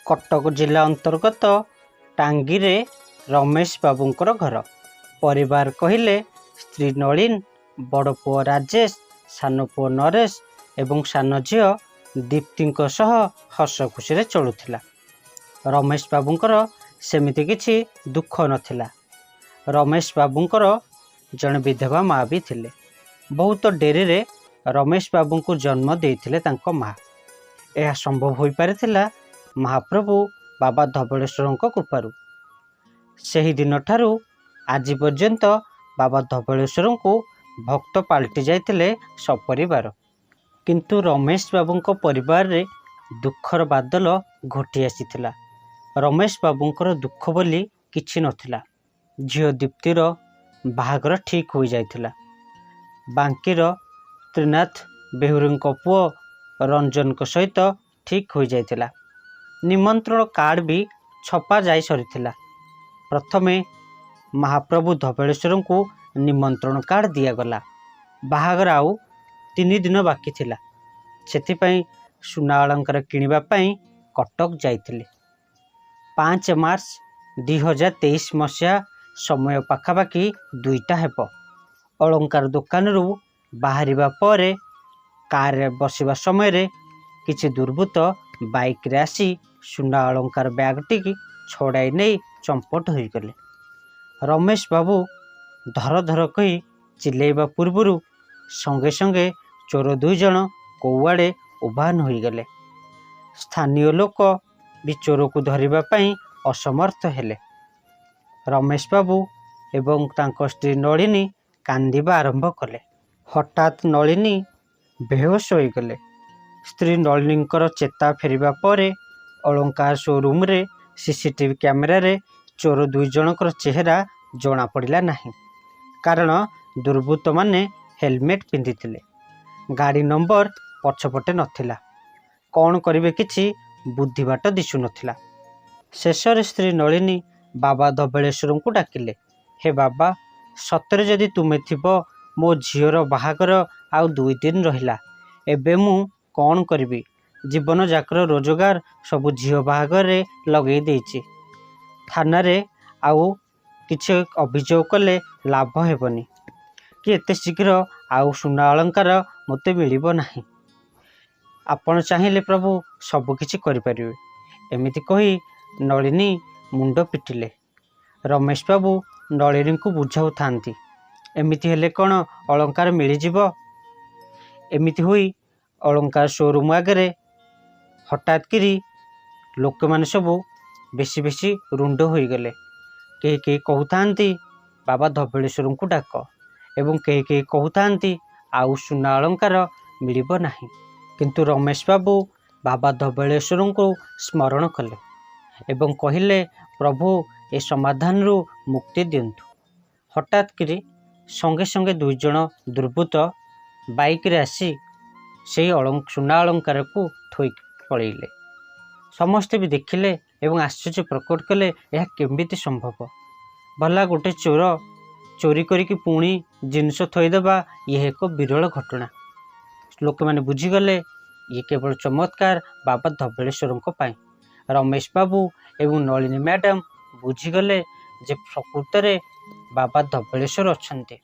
कटक जिला अंतर्गत टांगी रे रमेश बाबूंकर घर। परिवार कहिले स्त्री नलिन, बड़ पुओ राजेश, सान पुओ नरेश एवं सान झील दीप्ति सह हस खुशी चलुला। रमेश बाबूंकर सेमिति किछि दुख नथिला। रमेश बाबूंकर जड़े विधवा माँ भी थिले। बहुत डेरी रे रमेश बाबू को जन्म देइथिले तांको माँ। यह संभव हो पारिथिला महाप्रभु बाबा धबलेश्वर कृपारू। सही दिन ठारू आज पर्यंत बाबा धबलेश्वर को भक्त पाल्टी जाइथिले सपरिवार। किंतु रमेश बाबूंको परिवार रे दुखर बादल घोटी आसीथिला। रमेश बाबूंकर दुख बोली किछि नथिला। झियो दीप्तिर बाहागर ठीक हो जाइथिला। बांकीर त्रिनाथ बेहुरींको पुओ रंजन को सहित ठीक हो जाइथिला। निमंत्रण कार्ड भी छपा जाई सरीथिला। प्रथमे महाप्रभु धबलेश्वर को निमंत्रण कार्ड दियागला। बाहागर आउ 3 दिन बाकी थिला। सेथिपाई सुना अलंकार किनिबा पई कटक जाइथिले। 5 मार्च 2023 मसीहा समय पाखापाखि 2टा हेब। अलंकार दुकान रू बाहरिबा परे कार रे बसिबा समय रे किछि दुर्बृत्त बाइक रे आसी सुना अलंकार बैग टी छड़ाई नहीं चंपट हो गले। रमेश बाबू धर धर कही चिल्लाइबा पूर्वरु संगे संगे चोर 2 जन कौआड़े उभान हो गले। स्थानीय लोक भी चोर को धरिबा पई असमर्थ हेले। रमेश बाबू एवं तांको स्त्री नलिनी कांदिबा आरंभ कले। हठात नलिनी बेहोश हो गले। स्त्री नलिनीकर चेता फेरिबा परे अलंकार शोरूम रे सीसीटीवी कैमेरा रे चोर 2 जनकर चेहरा जना पड़िला नहीं। कारण दुर्बृत्त माने हेलमेट पिंधिथिले। गाड़ी नंबर पछपटे नथिला। कौन करिवे किछि बुद्धि बाट दिसु नथिला। शेषर स्त्री नलिनी बाबा धबलेश्वर को डाकिले। हे बाबा, सतरे जदि तुमे थिबो मो झीवर बाहागर आउ 2 दिन रहिला। एबे मु कौन करिबी? जीवन जाकर रोजगार सबु झीव बाहागर रे लगेई देइछि। थाना रे आउ किछि अभियोग कले लाभ हेबनी कि एते शीघ्र आउ सुना अलंकार मते मिलिबो नाही। आपण चाहिए प्रभु सब किछि करि परिबे। एमिति कही नलिनी मुंड पिटिले। रमेश बाबू नलिनी को बुझाउ थांती। एमिति हेले कौन अलंकार मिली जिवो? एमिति होई अलंकार शोरूम आगे हठात करी लोक माने सबू बेसी बेसी रुंड हो गले। कहीं कहीं कहते बाबा धबलेश्वर को डाक एवं कहीं कहीं कहते आउ सुना अलंकार मिलिबो नाही। किंतु रमेश बाबू बाबा धबलेश्वर को स्मरण कले एवं कहिले, प्रभु ए समाधान रु मुक्ति दिंतु। हठात करी संगे संगे 2 जन दुर्बृत्त बाइक रे आसी से सुना अलंकार को थोई पलैले। समस्ते भी देखिले एवं आश्चर्य प्रकट कले, यह केमिति संभव? भला गोटे चोर चोरी करिकी पुणी जिनस थोईदेवा यह एक विरल घटना। लोक मैंने बुझीगले ये केवल चमत्कार बाबा धबलेश्वर पाई। रमेश बाबू एवं नलिनी मैडम बुझीगले जे प्रकृत रे बाबा धबलेश्वर अछंती।